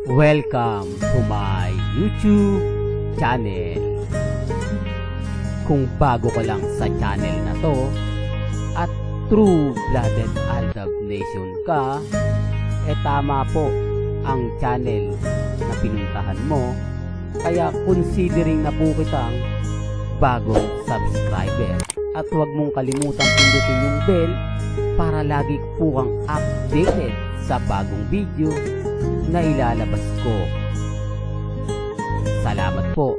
Welcome to my YouTube channel. Kung bago ka lang sa channel na to at true-blooded Aldab Nation ka, tama po ang channel na pinuntahan mo. Kaya considering na po kitang bagong subscriber. At huwag mong kalimutan pindutin yung bell para lagi po kang updated sa bagong video na ilalabas ko. Salamat po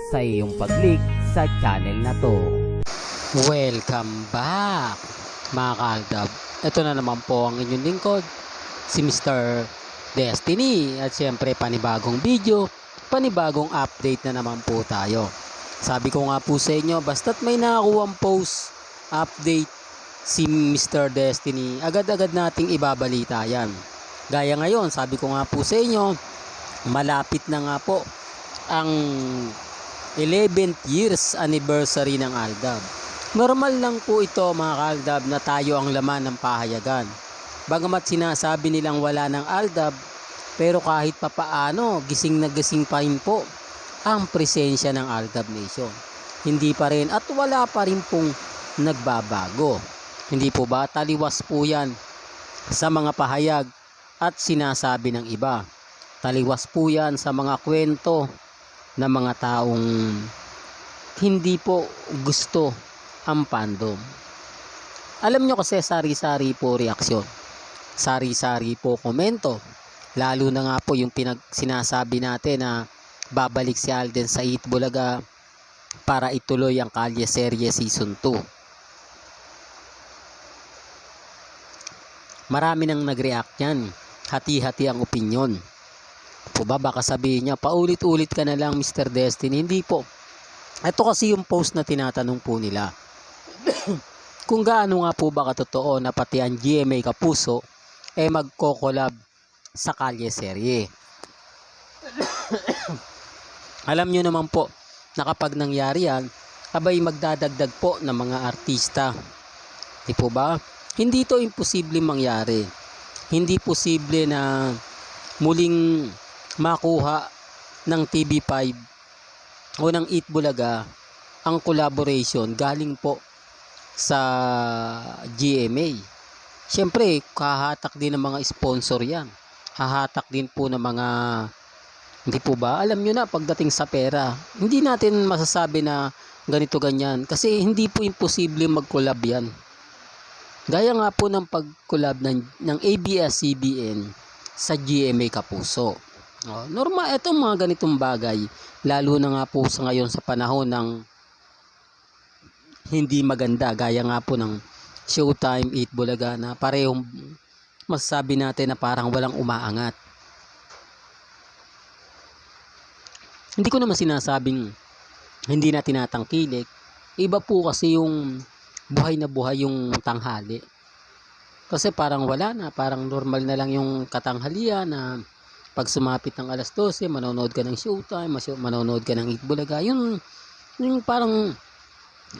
sa iyong pag-click sa channel na to. Welcome back mga kaaldab. Ito na naman po ang inyong lingkod, si Mr. Destiny. At siyempre panibagong video, panibagong update na naman po tayo. Sabi ko nga po sa inyo, basta't may nakakuhang post, update si Mr. Destiny, agad-agad nating ibabalita yan. Gaya ngayon, sabi ko nga po sa inyo, malapit na nga po ang 11th years anniversary ng Aldab. Normal lang po ito mga kaaldab na tayo ang laman ng pahayagan. Bagamat sinasabi nilang wala ng Aldab, pero kahit papaano, gising na gising pa rin po ang presensya ng Aldab Nation. Hindi pa rin at wala pa rin pong nagbabago. Hindi po ba taliwas po yan sa mga pahayag at sinasabi ng iba. Taliwas po yan sa mga kwento ng mga taong hindi po gusto ang fandom. Alam nyo kasi sari-sari po reaksyon. Sari-sari po komento. Lalo na nga po yung sinasabi natin na babalik si Alden sa Itbulaga para ituloy ang Kalye Serye Season 2. Marami nang nag-react yan. Hati-hati ang opinyon. Po ba baka sabihin niya, paulit-ulit ka na lang Mr. Destiny. Hindi po. Ito kasi yung post na tinatanong po nila. Kung gaano nga po ba katotoo na pati ang GMA Kapuso magko-collab sa Kalye Serye. Alam nyo naman po na kapag nangyari yan, abay magdadagdag po ng mga artista. Di po ba? Hindi ito imposible mangyari. Hindi posible na muling makuha ng TV5 o ng Itbulaga ang collaboration galing po sa GMA. Siyempre, kahatak din ng mga sponsor yan. Hahatak din po ng mga, hindi po ba? Alam nyo na, pagdating sa pera, hindi natin masasabi na ganito ganyan. Kasi hindi po imposible mag-collab yan. Gaya nga po ng pag-collab ng ABS-CBN sa GMA Kapuso. Normal, itong mga ganitong bagay, lalo na nga po sa ngayon sa panahon ng hindi maganda. Gaya nga po ng Showtime, Itbulaga na parehong masasabi natin na parang walang umaangat. Hindi ko naman sinasabing hindi na tinatangkilik. Iba po kasi yung buhay na buhay yung tanghali. Kasi parang wala na, parang normal na lang yung katanghalian na pag sumapit ng alas 12, manonood ka ng Showtime, manonood ka ng Itbulaga. Yung parang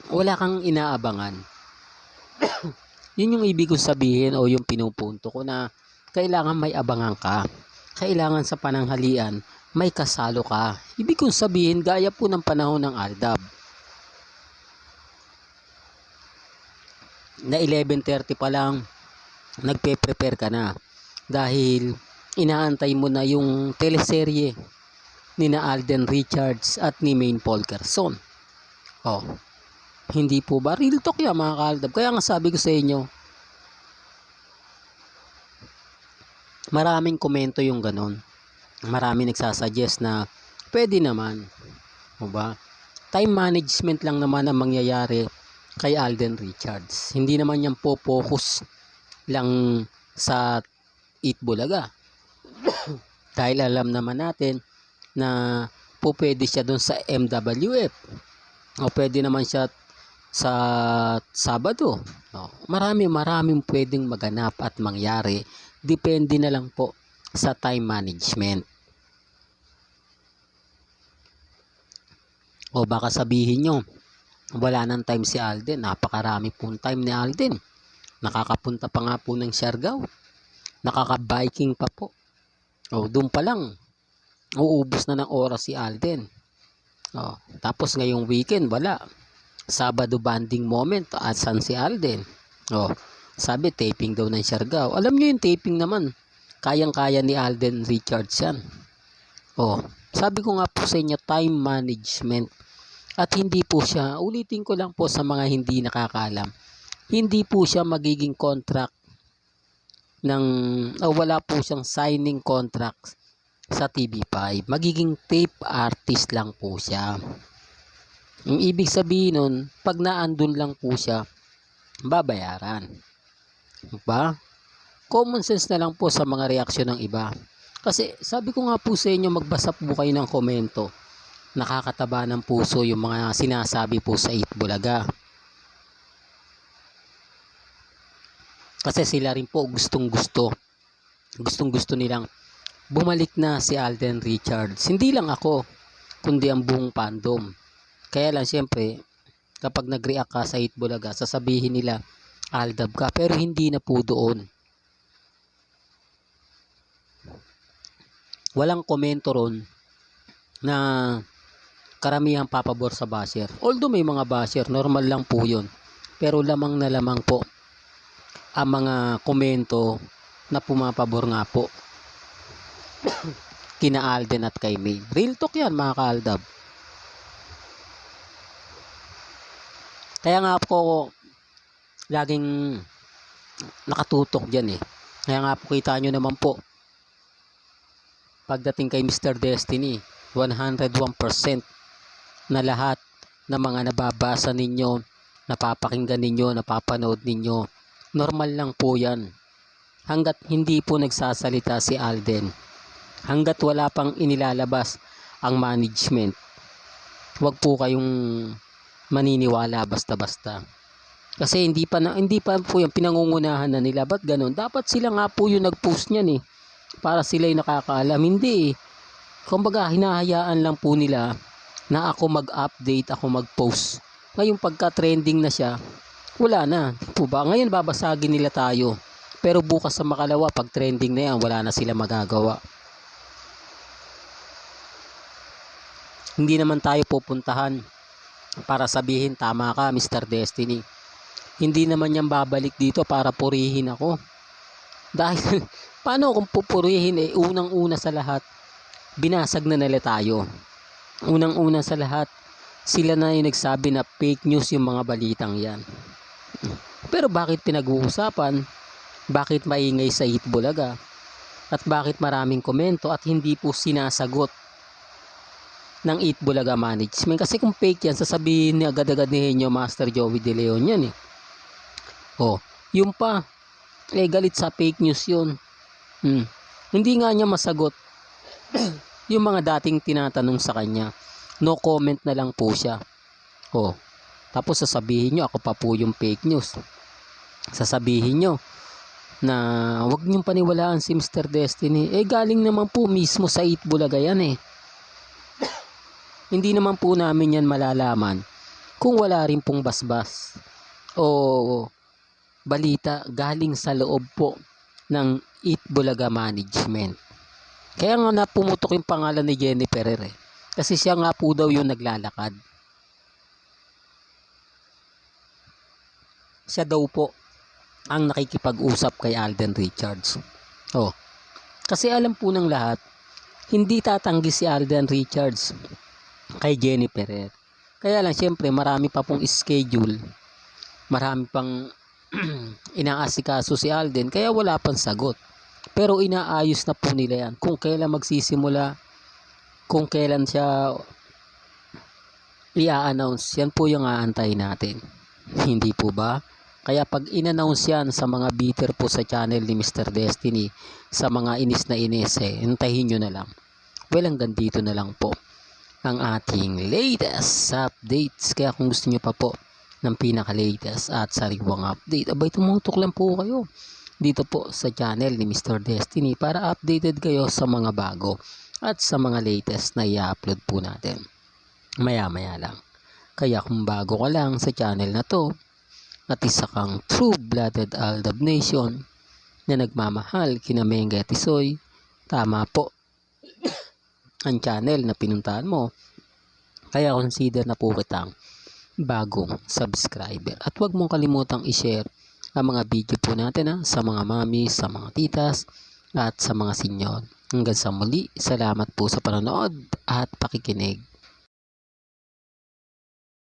wala kang inaabangan. Yun yung ibig kong sabihin o yung pinupunto ko na kailangan may abangan ka. Kailangan sa pananghalian may kasalo ka. Ibig kong sabihin gaya po ng panahon ng Aldab. Na 11:30 pa lang nagpe-prepare ka na dahil inaantay mo na yung teleserye ni na Alden Richards at ni Maine Polkerson. Hindi po ba? Real talk yan mga kaaldab. Kaya nga sabi ko sa inyo, maraming komento yung ganon. Maraming nagsasuggest na pwede naman. O ba? Time management lang naman ang mangyayari kay Alden Richards. Hindi naman yan po focus lang sa Itbulaga. Dahil alam naman natin na po pwede siya dun sa MWF. O pwede naman siya sa Sabado. Maraming pwedeng maganap at mangyari. Depende na lang po sa time management. O baka sabihin nyo, wala nang time si Alden. Napakarami pong time ni Alden. Nakakapunta pa nga po ng Siargao. Nakaka-biking pa po. O doon pa lang, uubos na ng oras si Alden. Tapos ngayong weekend wala. Sabado banding moment, asan si Alden? Sabi taping daw ng Siargao. Alam niyo yung taping naman, kayang-kaya ni Alden Richards yan. Sabi ko nga po sa inyo, time management. At hindi po siya, ulitin ko lang po sa mga hindi nakakaalam, hindi po siya magiging contract wala po siyang signing contract sa TV5. Magiging tape artist lang po siya. Yung ibig sabihin nun, pag naandun lang po siya, babayaran. Diba? Common sense na lang po sa mga reaksyon ng iba. Kasi sabi ko nga po sa inyo, magbasa po kayo ng komento. Nakakataba ng puso yung mga sinasabi po sa Itbulaga. Kasi sila rin po gustong gusto nilang bumalik na si Alden Richards. Hindi lang ako, kundi ang buong fandom. Kaya lang siyempre, kapag nag-react ka sa Itbulaga, sasabihin nila Aldab ka, pero hindi na po doon. Walang komento ron na karamihang papabor sa basher. Although may mga basher, normal lang po yun. Pero lamang na lamang po ang mga komento na pumapabor nga po kina Alden at kay May. Real talk yan mga kaaldab. Kaya nga po laging nakatutok dyan eh. Kaya nga po kita nyo naman po pagdating kay Mr. Destiny, 101% na lahat ng mga nababasa ninyo, napapakinggan ninyo, napapanood ninyo, normal lang po yan. Hanggat hindi po nagsasalita si Alden, hanggat wala pang inilalabas ang management, huwag po kayong maniniwala basta-basta. Kasi hindi pa po yung pinangungunahan na nila. Ba't ganun? Dapat sila nga po yung nag-post niyan eh. Para sila'y nakakaalam. Hindi eh. Kumbaga, hinahayaan lang po nila na ako mag-update, ako mag-post. Ngayon pagka-trending na siya, wala na. Po ba? Ngayon babasagin nila tayo. Pero bukas sa makalawa, pag trending na yan, wala na sila magagawa. Hindi naman tayo pupuntahan para sabihin, tama ka, Mr. Destiny. Hindi naman yan babalik dito para purihin ako. Dahil, paano kung pupurihin eh, unang-una sa lahat, binasag na nila tayo. Unang-una sa lahat, sila na yung nagsabi na fake news yung mga balitang yan. Pero bakit pinag-uusapan? Bakit maingay sa Itbulaga? At bakit maraming komento at hindi po sinasagot ng Itbulaga management? Kasi kung fake yan, sasabihin ni agad-agad ni Henyo Master Joey De Leon yan eh. Yung pa, galit sa fake news yun. Hindi nga niya masagot yung mga dating tinatanong sa kanya. No comment na lang po siya. Tapos sasabihin nyo, ako pa po yung fake news. Sasabihin nyo na wag niyong paniwalaan si Mr. Destiny. Galing naman po mismo sa Itbulaga yan eh. Hindi naman po namin yan malalaman kung wala rin pong basbas o balita galing sa loob po ng Itbulaga management. Kaya nga napumutok yung pangalan ni Jenny Ferrer eh. Kasi siya nga po daw yung naglalakad. Siya daw po ang nakikipag-usap kay Alden Richards. Kasi alam po ng lahat, hindi tatanggi si Alden Richards kay Jenny Ferrer. Kaya lang siyempre marami pa pong schedule. Marami pang inaasikaso si Alden, kaya wala pang sagot. Pero inaayos na po nila yan. Kung kailan magsisimula, kung kailan siya i-announce, yan po yung aantayin natin. Hindi po ba? Kaya pag in-announce yan sa mga bitter po sa channel ni Mr. Destiny, sa mga inis na inis hintayin nyo na lang. Well, hanggang dito na lang po ang ating latest updates. Kaya kung gusto nyo pa po ng pinaka-latest at sariwang update, abay tumutok lang po kayo dito po sa channel ni Mr. Destiny para updated kayo sa mga bago at sa mga latest na i-upload po natin maya-maya lang. Kaya kung bago ka lang sa channel na to at isa kang true-blooded Aldab Nation na nagmamahal kina Menga at Isoy, tama po ang channel na pinuntahan mo. Kaya consider na po kitang bagong subscriber. At huwag mong kalimutang i-share ang mga video po natin sa mga mami, sa mga titas, at sa mga senyor. Hanggang sa muli, salamat po sa panonood at pakikinig.